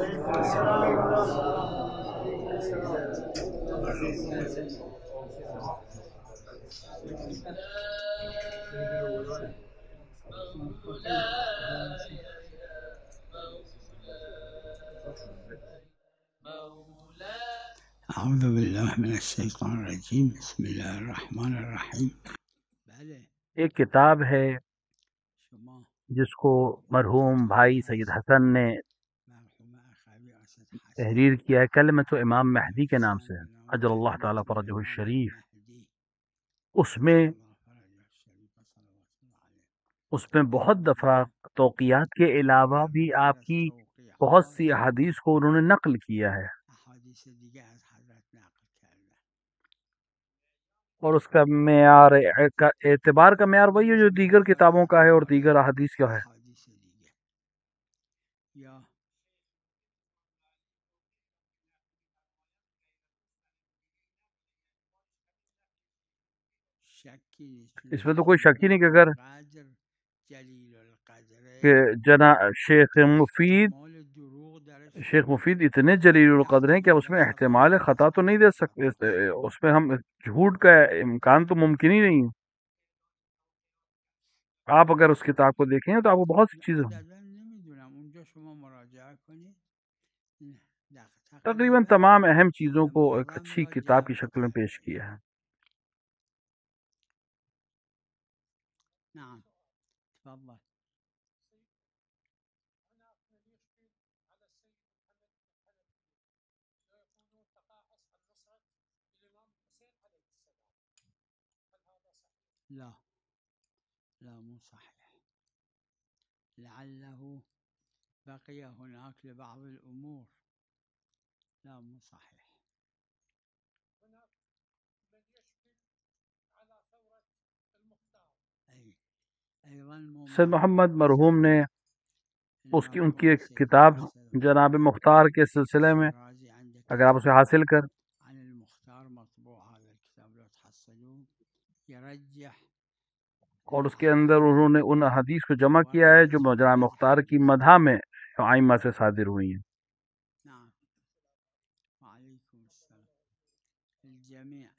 اعوذ باللہ من الشیطان الرجیم بسم اللہ الرحمن الرحیم. ایک کتاب ہے جس کو مرحوم بھائی سید حسن نے تحریر کیا ہے، کلمۃ امام مہدی کے نام سے، اجل اللہ تعالی فرجہ الشریف. اس میں بہت دفعہ توقیات کے علاوہ بھی آپ کی بہت سی احادیث کو انہوں نے نقل کیا ہے، اور اس کا معیار اعتبار کا معیار وہی ہے جو دیگر کتابوں کا ہے اور دیگر احادیث کا ہے. اس میں تو کوئی شک ہی نہیں کہ اگر کہ شیخ مفید اتنے جلیل القدر ہیں کہ اس میں احتمال خطا تو نہیں دے سکتے، اس میں ہم جھوٹ کا امکان تو ممکن ہی نہیں ہے. آپ اگر اس کتاب کو دیکھیں تو آپ کو بہت سی چیزیں تقریباً تمام اہم چیزوں کو ایک اچھی کتاب کی شکل میں پیش کیا ہے. لا مو صحيح، لعله بقي هناك لبعض الأمور. لا مو صحيح. سید محمد مرحوم نے ان کی ایک کتاب جناب مختار کے سلسلے میں، اگر آپ اسے حاصل کر عن المختار مطبوع هذا الكتاب لو تحصلوه يرجح، اور اس کے اندر انہوں نے ان حدیث کو جمع کیا ہے جو جناب مختار کی مدح میں ائمہ سے صادر ہوئی ہیں. نعم. وعليكم السلام. الجميع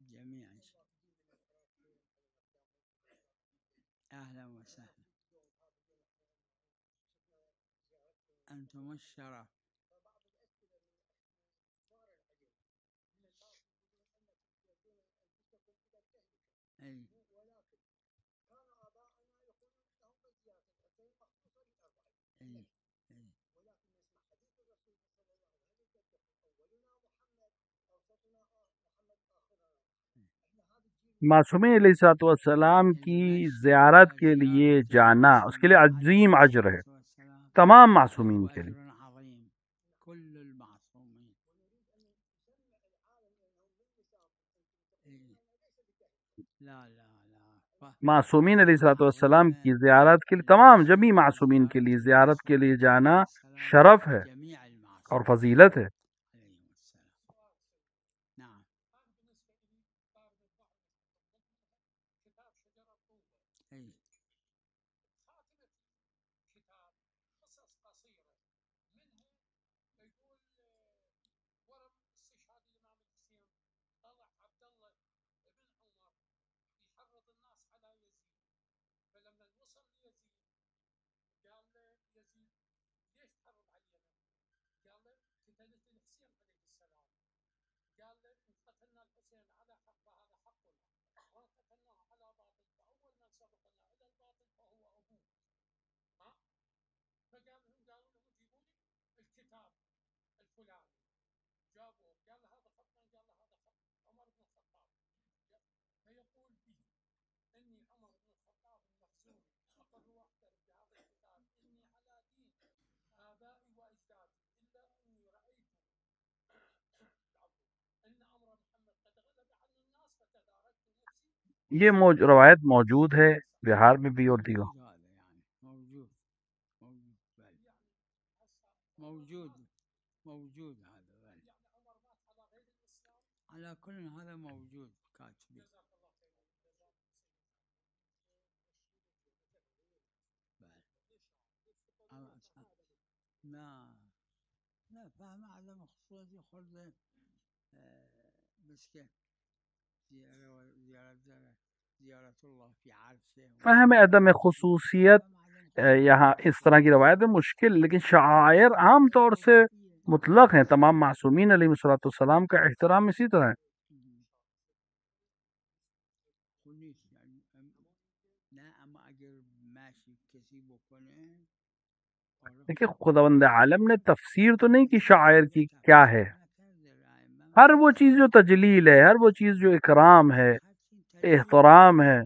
جميعا أهلا وسهلا، أنتم الشرف. أي أي أي. معصومین علیہ الصلوۃ والسلام کی زیارت کے لیے جانا اس کے لیے عظیم اجر ہے، تمام معصومین کے لیے. أجر عظيم كل المعصومين. لا لا لا. معصومین علیہ الصلوۃ والسلام کی زیارت کے لیے، تمام جمی معصومین کے لیے زیارت کے لیے جانا شرف ہے اور فضیلت ہے. نعم. أي. یہ روایت موجود ہے بہار میں بھی اور دیگر. موجود موجود موجود هذا على كل هذا موجود كاتبين. لا لا فهم عدم خصوصية خرد بس كيف زيارة الله في عرشه فہم عدم خصوصیت فهم عدم خصوصية یہاں اس طرح کی روایت ہے مشکل، لیکن شعائر عام طور سے مطلق ہیں. تمام معصومین علیہ الصلوۃ والسلام کا احترام اسی طرح ہے. خونیش يعني نه اما اگر ماشي کسی بکنه دیکھیے خداوند عالم نے تفسیر تو نہیں کی شاعر کی کیا ہے. ہر وہ چیز جو تجلیل ہے، ہر وہ چیز جو اکرام ہے، احترام ہے،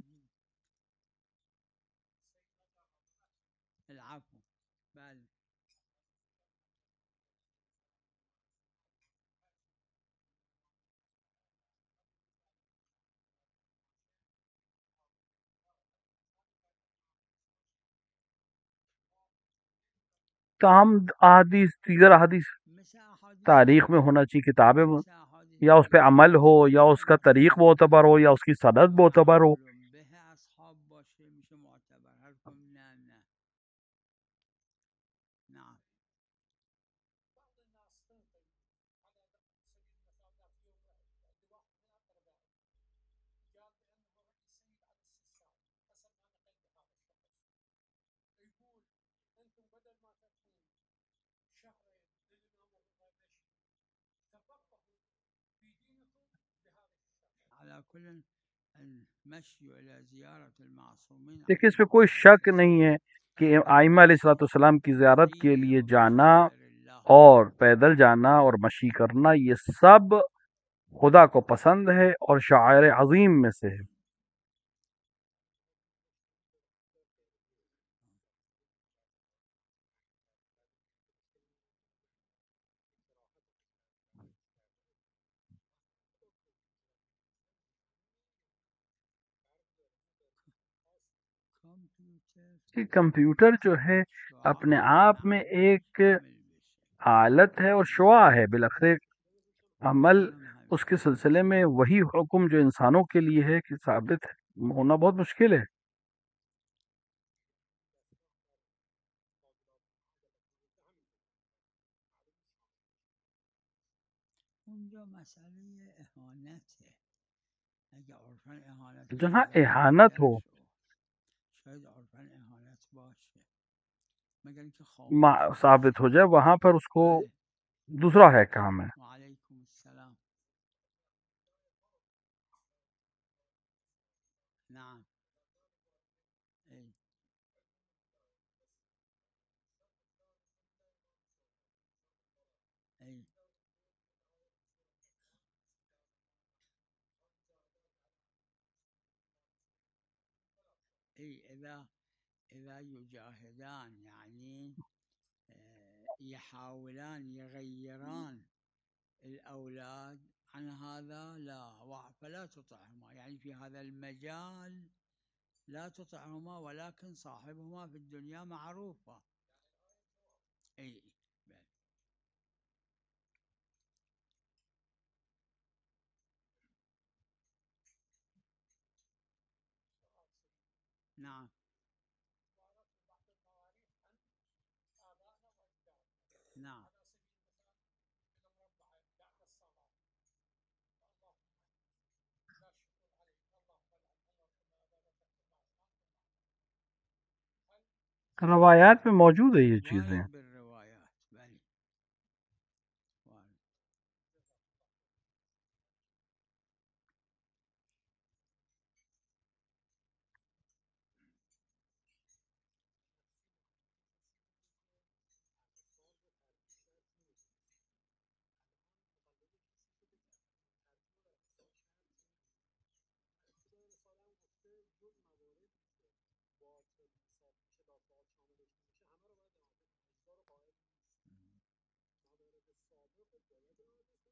العفو بله تاہم احادیث، دیگر احادیث مثل احادیث تاریخ میں ہونا چاہیے، کتابیں مثل احادیث یا اس پہ عمل ہو یا اس کا طریق معتبر ہو یا اس کی سند معتبر ہو. عمل به اصحاب باشه میشه معتبر هر کم نه نعم على كل المشي إلى زيارة المعصومين دیکھیے اس پہ کوئی شک نہیں ہے کہ ائمہ علیہ الصلوۃ والسلام کی زیارت کے لیے جانا اور پیدل جانا اور مشی کرنا یہ سب خدا کو پسند ہے اور شاعر عظیم میں سے ہے. کہ کمپیوٹر جو ہے اپنے آپ میں ایک حالت ہے اور شعاع ہے، بالاخره عمل اس کے سلسلے میں وہی حکم جو انسانوں کے لیے ہے کہ ثابت ہونا بہت مشکل ہے. اونجا مسئله اهانت ہے اگه عرفاً اهانت جہاں باشه احانت ہو، شاید عرفاً اهانت باشه مگر اینکه خاموش ثابت ہو جائے، وہاں پر اس کو بله دوسرا ہے کام ہے. وعلیکم السلام نعم ای ای ای اذا يجاهدان يعني يحاولان يغيران الأولاد عن هذا لا فلا تطعهما يعني في هذا المجال لا تطعهما ولكن صاحبهما في الدنيا معروفة اي بل. نعم نعم روایات میں موجود ہے یہ چیزیں. وارد بالروايات بل وارد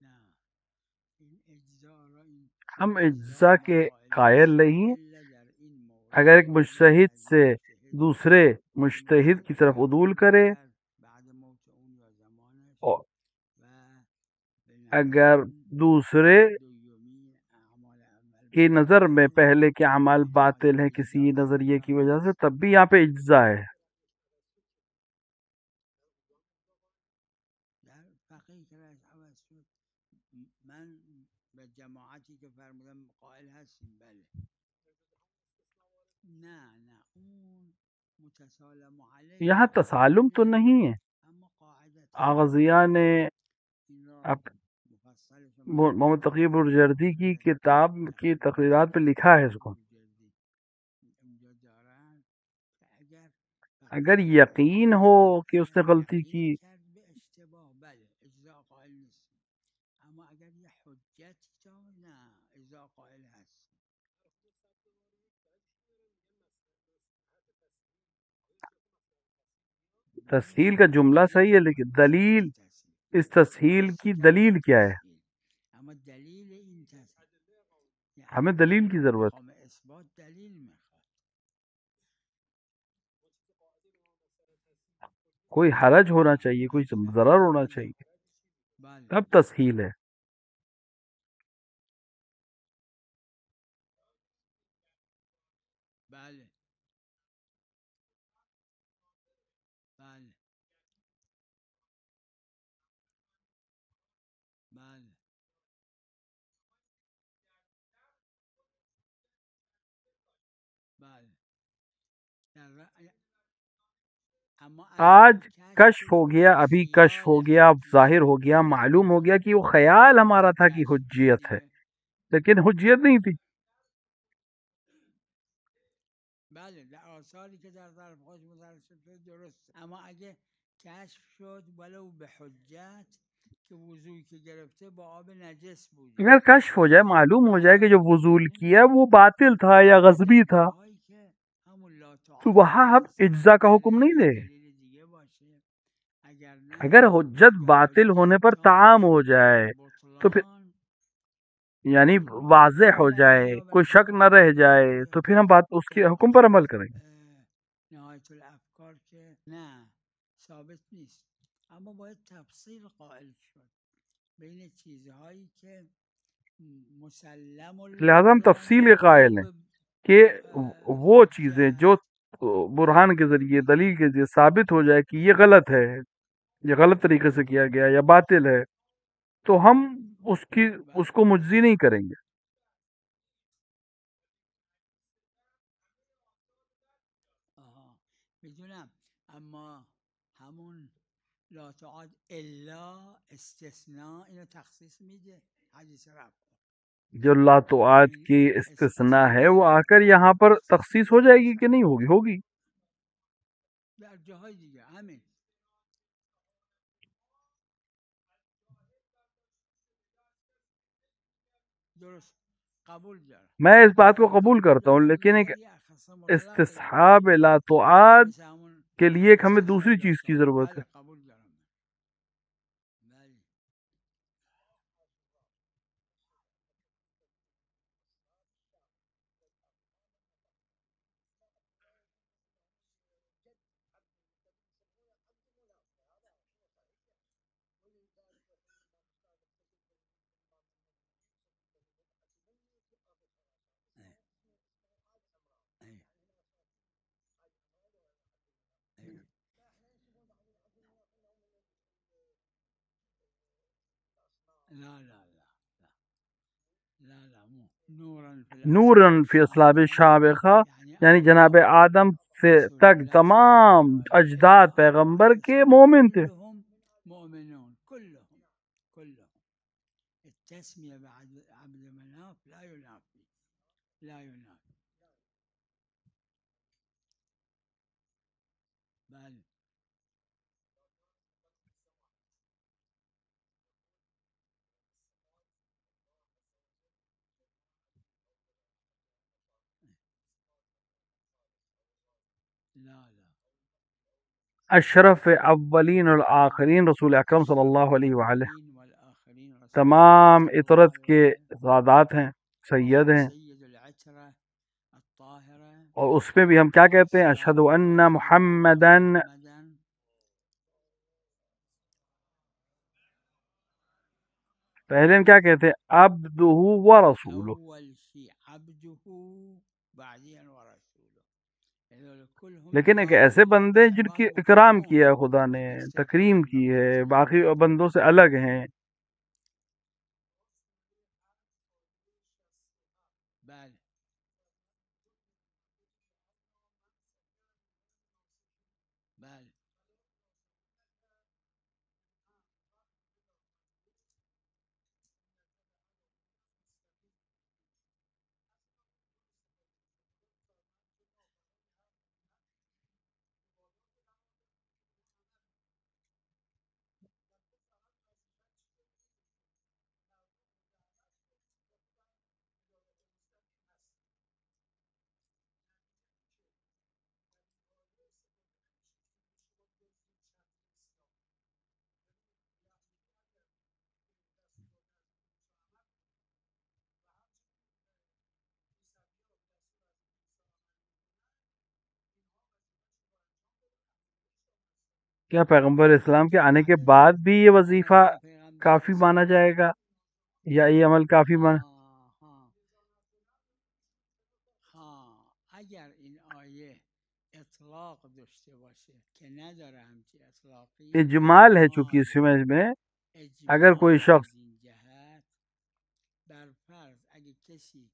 نعم این اجزاء را این ہم اجزاء اجزا کے مسائل قائل نیستیم نہیں، الا در این مورد اگر ایک که مجتہد سے مجتهد دوسرے مجتہد کی طرف عدول کرے اگر بعد موت اون یا زمانش اور و به اگر نظر اون دوسرے دویومی اعمال عمل کی نظر میں باطله پہلے کے اعمال اینجا باطل ہیں کسی اجزاء نظریے کی اجزاء وجہ سے، نیست تب بھی یہاں پہ اجزا ہے. جماعتی که فرمودن قائل هستیم. بله نه اون متسالم علیه یہاں تسالم تو نہیں ہے. اما قاعدت آغازیہ نے این را مفصل محمد تقی برجردی کی کتاب کی تقریرات پہ لکھا ہے اس کو. اونجا دارن که اگر یقین ہو کہ اس نے غلطی کی کرد به اشتباه بله اجزا قائل نیستیم، اما اگر یه حجتی تا نه اجزا قائل هست. تسہیل کا جملہ صحیح ہے لیکن دلیل اس تسہیل کی دلیل کیا ہے؟ اما دلیل این تسہیل ہمیں دلیل کی ضرورت ہے. مقام اثبات دلیل میخواد. کوئی حرج ہونا چاہیے، کوئی ضرر ہونا چاہیے، بله تب تسہیل ہے. بله بله بله بله اما آج کشف ہو گیا، ابھی کشف ہو گیا، ظاہر ہو گیا، معلوم ہو گیا کہ وہ خیال ہمارا تھا کہ حجیت ہے، لیکن حجیت نہیں تھی. بله در آثاری که در طرف خود مترسل شد درست، اما اگه کشف شد ولو به حجت که وضوعی که گرفته با آب نجس بوده، اگر کشف ہو جائے، معلوم ہو جائے کہ جو وضول کیا وہ باطل تھا یا غضبی تھا، جاهایی که همون لا تو تعاد وہاں ہم اجزا کا حکم نہیں دیں. دلیل دیگه باشه. اگر نه اگر حجت باطل ہونے پر تعام ہو جائے تو پھر بطلان یعنی واضح ہو جائے، کوئی شک نہ رہ جائے، تو پھر ہم بات اس کے حکم پر عمل کریں گے. نهایت الافکار که نه ثابت نیست، اما باید تفصیل قائل شد بین چیزهایی که مسلم لہذا ہم تفصیل کے قائل ہیں کہ وہ چیزیں جو برہان کے ذریعے، دلیل کے ذریعے ثابت ہو جائے کہ یہ غلط ہے، یہ غلط طریقے سے کیا گیا یا باطل ہے، تو ہم اس کو مجزی نہیں کریں گے. میدونم اما همون لا تعاد الا استثناء اینو تخصیص میده حدیث رفع. جو لا تعاد کی استثناء ہے وہ آ کر یہاں پر تخصیص ہو جائے گی کہ نہیں ہوگی؟ ہوگی. در جاهای دیگه همین درست قبول دارم. میں اس بات کو قبول کرتا ہوں، لیکن ایک استصحاب لا تعاد کے لیے ایک ہمیں دوسری چیز کی ضرورت ہے. قبول دارم. نوراً فی اصلاب شابخہ، یعنی جناب آدم سے تک تمام اجداد پیغمبر کے مومن تھے. مؤمنون كلهم التسمية بعد عبد مناف لا ينافي بل اشرف اولین والآخرین رسول اکرم صلی اللہ علیہ وآلہ تمام عطرت کے سادات ہیں، سید ہیں، اور اس میں بھی ہم کیا کہتے ہیں؟ اشہد ان محمدن. پہلے ہم کیا کہتے ہیں؟ عبدہ ورسولہ. لیکن ایک ایسے بندے جن کی اکرام کیا ہے خدا نے، تکریم کی ہے، باقی بندوں سے الگ ہیں. کیا پیغمبر اسلام کے آنے کے بعد بھی یہ وظیفہ کافی مانا جائے گا یا یہ عمل کافی مانا؟ ہاں اگر این آیه اطلاق داشته باشه که نداره همچی اطلاقی، اجمال ہے چونکہ اس میں اگر کوئی شخص جهت بر فرض اگه کسی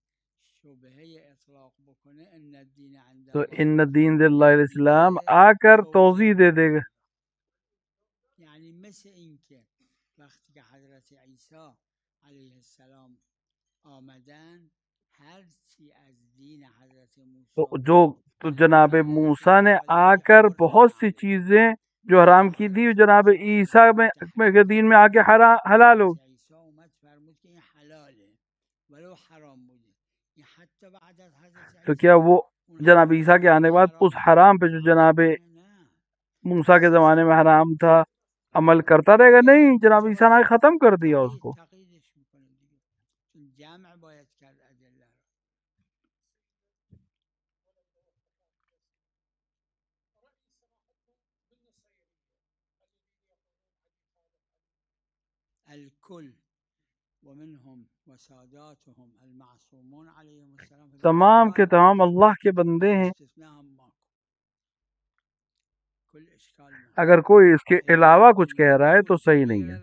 شبهه اطلاق بکنه ان الدین عند تو الله ان الدین اللہ الاسلام آ کر توضیح دے دے گا. یعنی مثل این که وقتی که حضرت عیسی علیه السلام آمدن ہر چی از دین حضرت موسی تو جناب موسیٰ نے آ کر بہت سی چیزیں جو حرام کی تھی جناب عیسیٰ میں کے دین میں آ کے حلال ہو. تو کیا وہ جناب عیسیٰ کے آنے کے بعد اس حرام پہ جو جناب موسیٰ کے زمانے میں حرام تھا عمل کرتا رہے گا؟ نہیں، جناب عیسیٰ نے ختم کر دیا اس کو. الکل ومنهم وساداتهم المعصومون علیہم السلام، تمام کے تمام اللہ کے بندے ہیں. اگر کوئی اس کے علاوہ کچھ کہہ رہا ہے تو صحیح نہیں ہے.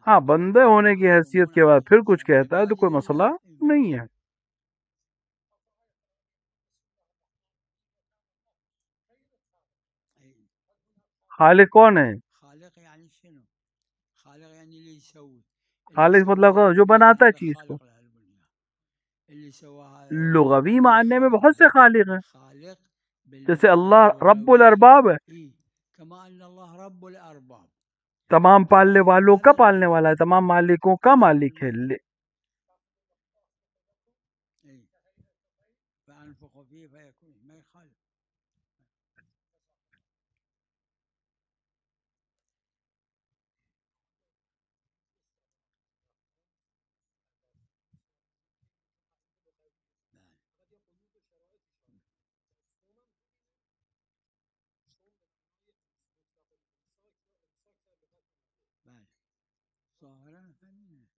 ہاں، بندے ہونے کی حیثیت کے بعد پھر کچھ کہتا ہے تو کوئی مسئلہ نہیں ہے. خالق کون ہے؟ خالق یعنی شنو؟ خالق یعنی اللي يسوي. خالق مطلب جو بناتا ہے چیز کو. لغوی معنی میں بہت سے خالق ہیں، جیسے اللہ رب الارباب ہے، كما ان اللہ رب الارباب، تمام پالنے والوں کا پالنے والا ہے، تمام مالکوں کا مالک ہے. فأنفخ فيه فيكون ما يخالف.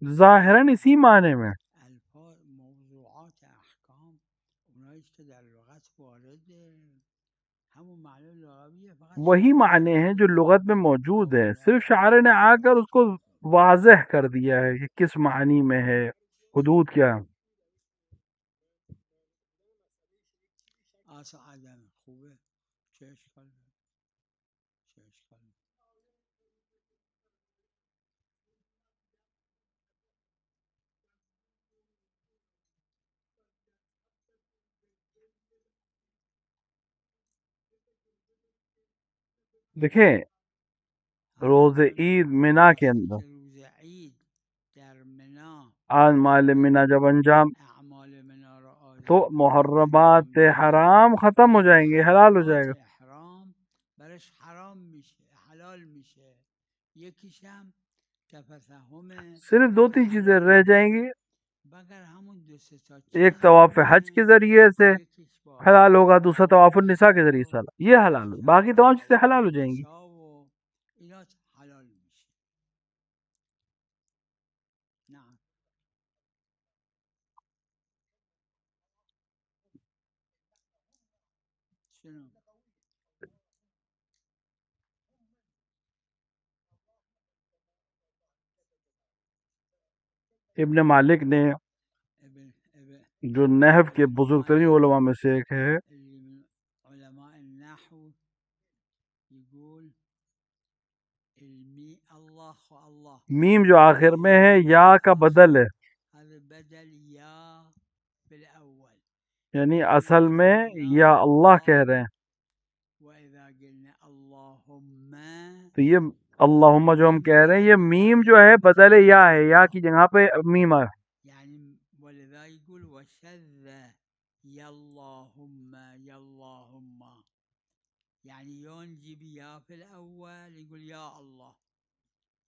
ظاہراً اسی معنی میں الفاظ موضوعات احکام اونایی که در لغت وارده همون معنی لغویه، فقط وہی معنی ہیں جو لغت میں موجود ہے، صرف شاعر نے آ کر اس کو واضح کر دیا ہے کہ کس معنی میں ہے، حدود کیا. آسا آدم خوبه چه اشکال چه اشکال. دیکھیں روز عید مینا کے اندر روز عید در منا اعمال مینا جب انجام اعمال منا را تو محرمات حرام ختم ہو جائیں گے، حلال ہو جائے گا. حرام برش حرام میشه حلال میشه. یکیش هم تفهم صرف 2-3 چیزیں رہ جائیں گی. بگر همون دو سه تا ایک طواف حج کے ذریعے سے حلال ہوگا، دوسرا طواف النساء کے ذریعے سے یہ حلال ہوگا، باقی تمام چیزیں حلال ہو جائیں گی. حلال میشه. نعم شنو؟ ابن مالک نے جو نحو کے بزرگ ترین علماء میں سے ایک ہے، علماء النحو يقول اللہ میم جو آخر میں ہے یا کا بدل ہے، بدل یا فی الاول، یعنی اصل میں یا اللہ کہہ رہے ہیں. وَإِذَا قِلْنَا اللَّهُمَّ، تو یہ اللہم جو ہم کہہ رہے ہیں یہ میم جو ہے بدل یا ہے، یا کی جگہ پہ میم ہے. یعنی ولذا يقول وشذ یا اللہم یا اللہم، یعنی ينجب یا فی الاول يقول یا اللہ،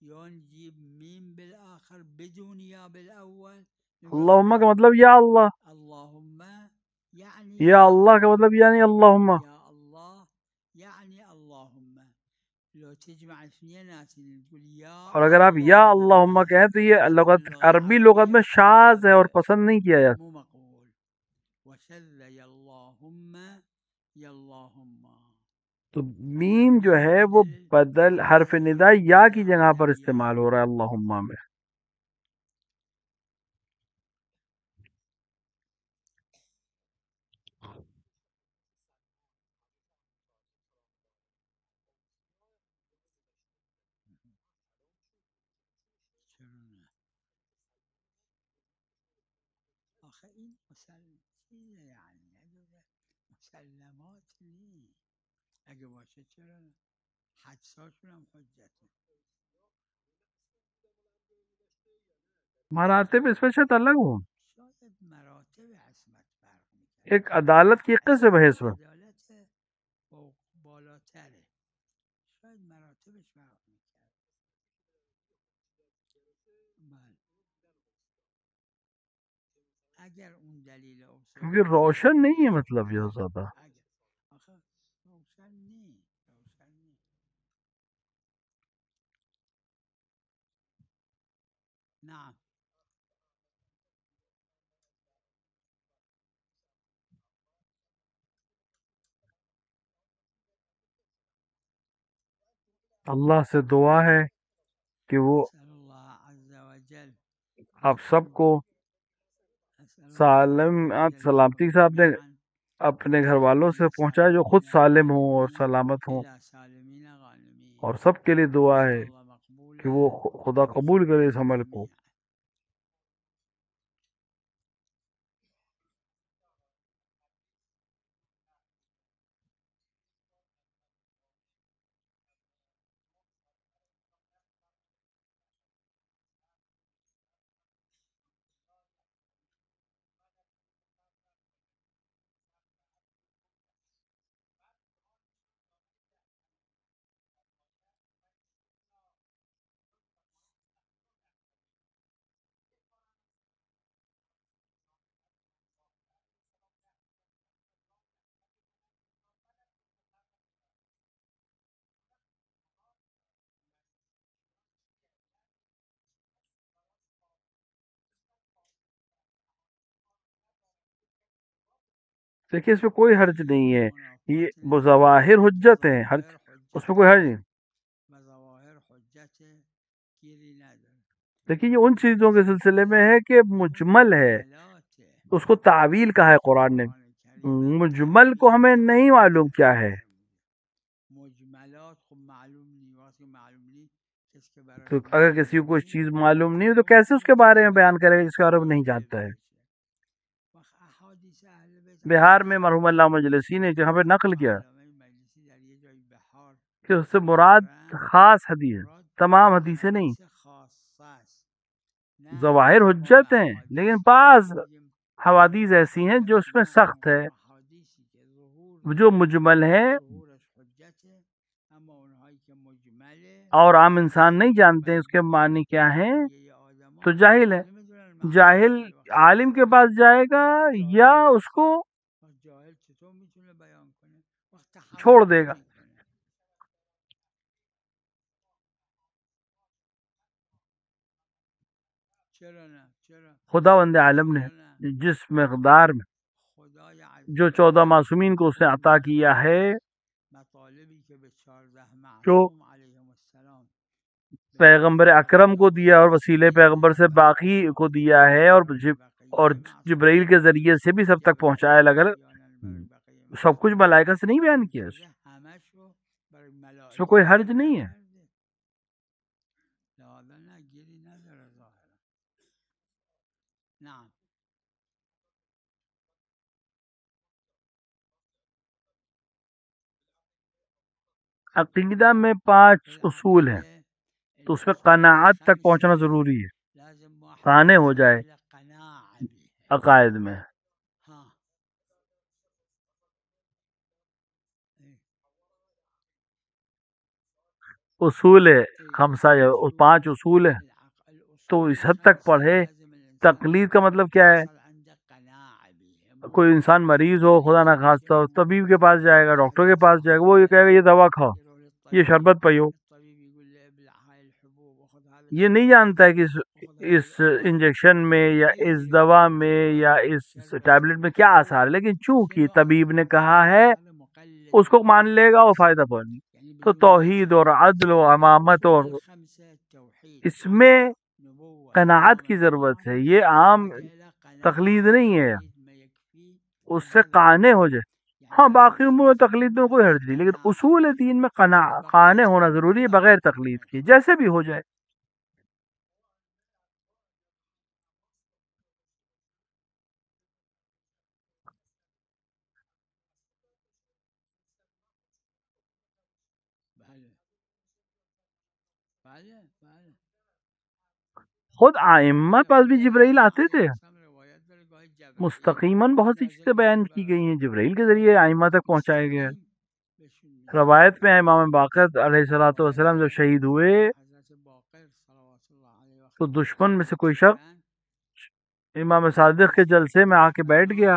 ينجب میم بالآخر بدون یا بالاول. اللہم کا مطلب یا اللہ. اللہم یا اللہ کا مطلب یعنی اللہم. یا اللہ یعنی اللہم. لو تجمع اثنين تقول یا اور اگر آپ یا اللہم کہیں تو یہ لغت عربی لغت میں شاذ ہے اور پسند نہیں کیا جاتا. مو مقبول. وشذ یا اللہم یا اللہم. تو میم جو ہے وہ بدل حرف ندا یا کی جگہ پر استعمال ہو رہا ہے اللہم میں. آخه این یعنی مسلمات نیست. اگه باشه چرا حدساشون هم حجته. مراتب اس میں شاید الگ ہوں. شاید مراتب عصمت فرق میکنه. ایک عدالت کی قسم ہے اس میں. عدالت بالاتره. شاید مراتبش فرق میکنه. بله. اگر اون دلیل اوصاف کیونکہ روشن نہیں ہے مطلب یہ زیادہ. آخه روشن نیست. نعم. اللہ سے دعا ہے کہ وہ آپ سب کو سلامتی سے اپنے گھر والوں سے پہنچائے جو خود سالم ہوں اور سلامت ہوں. اور سب کے لیے دعا ہے کہ وہ خدا قبول کرے اس عمل کو. دیکھیے اس میں کوئی حرج نہیں ہے. یہ بظواہر حجت ہے. اس میں کوئی حرج نہیں. دیکھیے یہ ان چیزوں کے سلسلے میں ہے کہ مجمل ہے. اس کو تعویل کہا ہے قرآن نے. مجمل کو ہمیں نہیں معلوم کیا ہے. تو اگر کسی کو کوئی چیز معلوم نہیں ہو تو کیسے اس کے بارے میں بیان کرے گا جس کے بارے میں نہیں جانتا ہے. بہار میں مرحوم علامہ مجلسی نے جہاں پہ نقل کیا کہ اس سے مراد خاص حدیث، تمام حدیثیں نہیں. ظواہر حجت ہیں لیکن بعض حوادیث ایسی ہیں جو اس میں سخت ہے، جو مجمل ہیں اور عام انسان نہیں جانتے ہیں اس کے معنی کیا ہیں تو جاہل ہے. جاہل عالم کے پاس جائے گا یا اس کو چھوڑ دے گا. خداوند عالم نے جس مقدار میں جو 14 معصومین کو اس نے عطا کیا ہے، جو پیغمبر اکرم کو دیا اور وسیلے پیغمبر سے باقی کو دیا ہے، اور جبرائیل کے ذریعے سے بھی سب تک پہنچایا. لگا سب کچھ ملائکہ سے نہیں بیان کیا. اس میں کوئی حرج نہیں ہے. عقیدہ میں 5 اصول ہیں تو اس میں قناعت تک پہنچنا ضروری ہے. قانع ہو جائے عقائد میں. اصول ہے 5 اصول ہے تو اس حد تک پڑھے. تقلید کا مطلب کیا ہے؟ کوئی انسان مریض ہو، خدا نہ خواستہ ہو، طبیب کے پاس جائے گا، ڈاکٹر کے پاس جائے گا، وہ یہ کہے گا یہ دوا کھاؤ، یہ شربت پیو، یہ نہیں جانتا ہے کہ اس انجیکشن میں یا اس دوا میں یا اس ٹیبلٹ میں کیا اثر ہے، لیکن چونکہ طبیب نے کہا ہے اس کو مان لے گا اور فائدہ پہنچے. تو توحید اور عدل و امامت اور اس میں قناعت کی ضرورت ہے، یہ عام تقلید نہیں ہے، اس سے قانع ہو جائے. ہاں باقی امور میں تقلید میں کوئی حرج نہیں، لیکن اصول دین میں قانع ہونا ضروری ہے بغیر تقلید کے، جیسے بھی ہو جائے. خود ائمہ پاس بھی جبرائیل آتے تھے، مستقیماً بہت سی چیزیں بیان کی گئی ہیں، جبرائیل کے ذریعے ائمہ تک پہنچائے گئے. روایت میں ہے امام باقر علیہ الصلوۃ والسلام جب شہید ہوئے تو دشمن میں سے کوئی شخص امام صادق کے جلسے میں آ کے بیٹھ گیا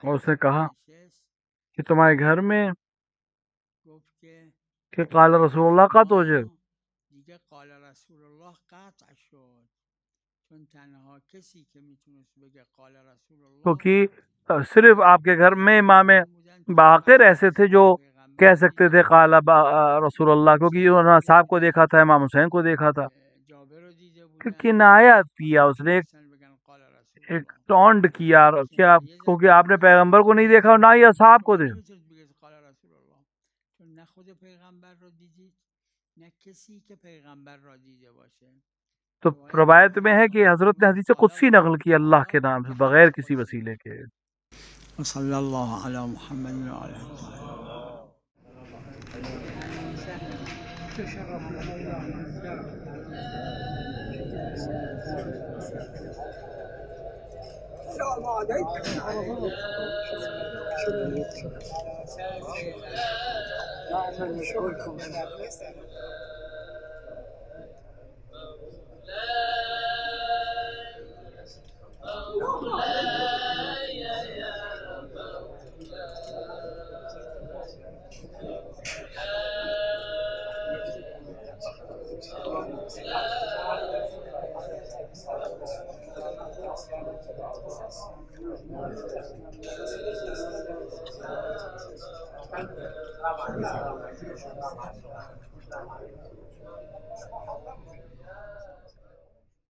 اور اس نے کہا کہ تمہارے گھر میں کہ قال رسول اللہ قط ہو جائے، کیونکہ صرف آپ کے گھر میں امام باقر ایسے تھے جو کہہ سکتے تھے قال رسول اللہ، کیونکہ انہوں نے صاحب کو دیکھا تھا، امام حسین کو دیکھا تھا. کنایت کیا اس نے، ایک ٹونڈ کیا، کیا کیونکہ آپ نے پیغمبر کو نہیں دیکھا اور نہ ہی اصحاب کو دیکھا. تو روایت میں ہے کہ حضرت نے حدیث قدسی نقل کی اللہ کے نام سے بغیر کسی وسیلے کے. صلی اللہ علی محمد وعلی